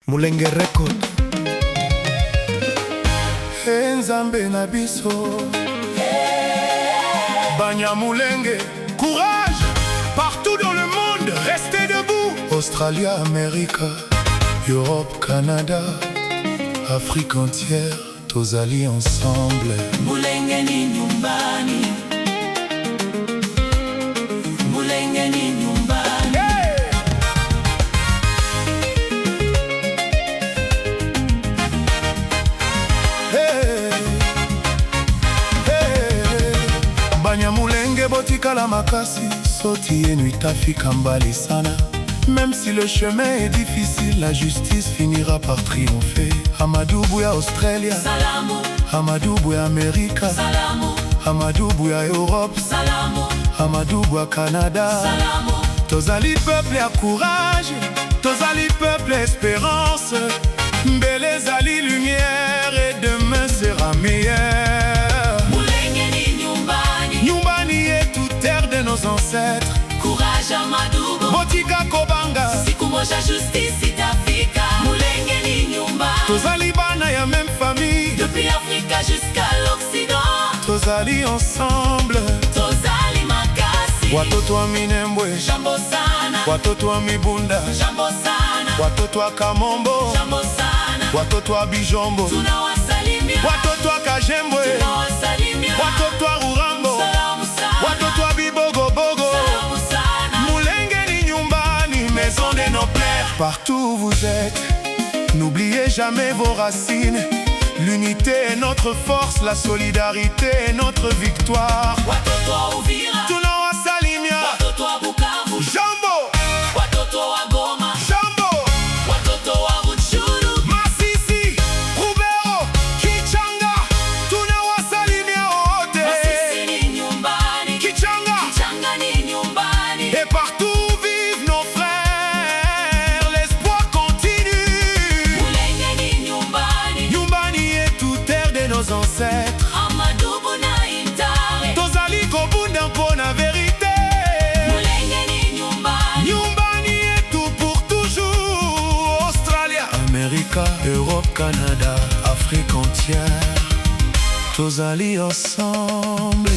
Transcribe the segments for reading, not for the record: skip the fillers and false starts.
Mulenge Record. Nzambe na biso. Banyamulenge, courage! Partout dans le monde, restez debout! Australie, Amérique, Europe, Canada, Afrique entière, tozali ensemble. Mulenge ni nyumbani. Mulenge ni nyumbani. Banyamulenge botikala makasi, soti yenu itafika mbali sana. Même si le chemin est difficile, la justice finira par triompher. Amadou Bouya Australia, Salamu. Amadou Bouya Amerika, Salamu. Amadou Bouya Europe, Salamu. Amadou Bouya Canada. Salamu. Tozali peuple à courage, tozali peuple espérance. Mbele zali lumière et demain sera meilleur. Mulenge ni nyumbani. Nyumbani est toute terre de nos ancêtres. Courage Amadou. Botika Kobanga, Siku moja justice itafika. Mulenge ni nyumbani. tozali bana ya même famille. Depuis Afrique jusqu'à l'Occident. Tozali ensemble. Tozali makasi. Watoto wa Minembwe, Jambo sana. watoto wa Mibunda, Jambo sana. watoto wa Kamombo, Jambo sana. watoto wa Bijombo, Tunawasalimia. watoto wa Kajembwe, Tunawasalimia. watoto wa Rurambo, Salamu sana. watoto wa Bibogobogo. Salamu sana. Mulenge ni nyumbani, maison de nos pères. Partout où vous êtes, n'oubliez jamais vos racines. L'unité est notre force, la solidarité est notre victoire. Watoto wa Uvira. Tunawasalimia. Watoto wa Bukavu. Jambo, Watoto wa Goma. Jambo, Watoto wa Rutshuru. Masisi, Rubero, Kichanga. Tunawasalimia wote. Masisi ni nyumbani. Kichanga. Kichanga ni nyumbani. Et partout vivent nos frères, l'espoir continue. Mulenge ni nyumbani. Nyumbani est toute terre de nos ancêtres. Amadou Buna Intare. Tozali kobunda mpona vérité. Mulenge ni nyumbani. Nyumbani est tout pour toujours. Australia, America, Europe, Canada, Afrique entière. Tozali ensemble.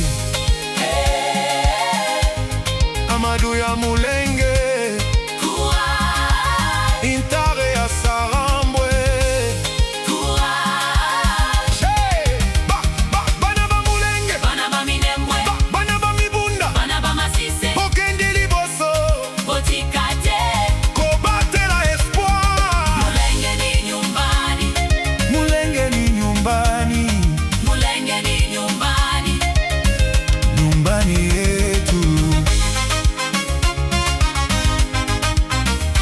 Amadou ya Mulenge, Courage. Intare ya Sarambwe. Courage. Hey! Bana ba Mulenge, Bana ba Minembwe. bana ba Mibunda, Bana ba Masise. okende liboso, Botikate. kobatela espoir. Mulenge ni nyumbani. Mulenge ni nyumbani, Mulenge ni nyumbani. nyumbani yetu.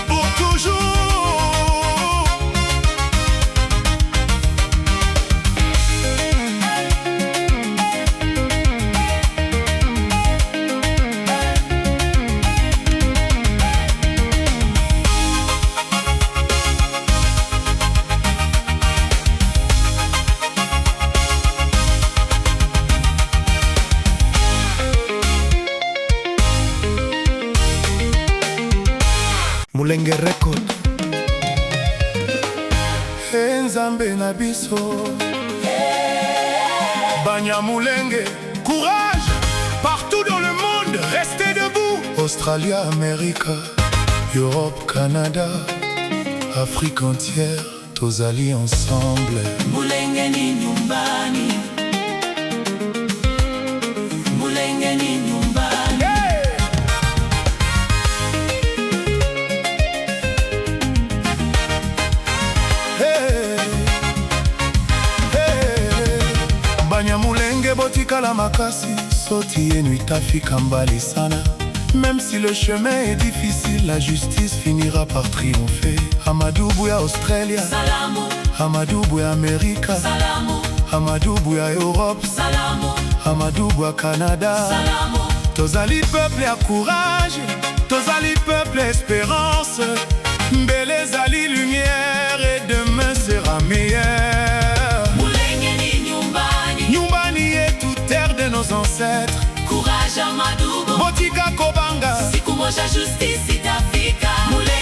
Pour toujours. Mulenge Record. Nzambe na biso. Banyamulenge, courage! Partout dans le monde, restez debout! Australie, Amérique, Europe, Canada, Afrique entière, tozali ensemble. Mulenge ni nyumbani. Mulenge ni nyumbani. Banyamulenge botikala makasi, soti yenu itafika mbali sana. Même si le chemin est difficile, la justice finira par triompher. Amadou Bouya Australia, Salamu. Amadou Bouya Amerika, Salamu. Amadou Bouya Europe, Salamu. Amadou Bouya Canada. Salamu. Tozali peuple à courage, tozali peuple espérance. Mbele zali lumière et demain sera meilleur. Mulenge ni nyumbani. Nyumbani est toute terre de nos ancêtres. Courage Amadou. Botika Kobanga, Siku moja justice itafika. Mulenge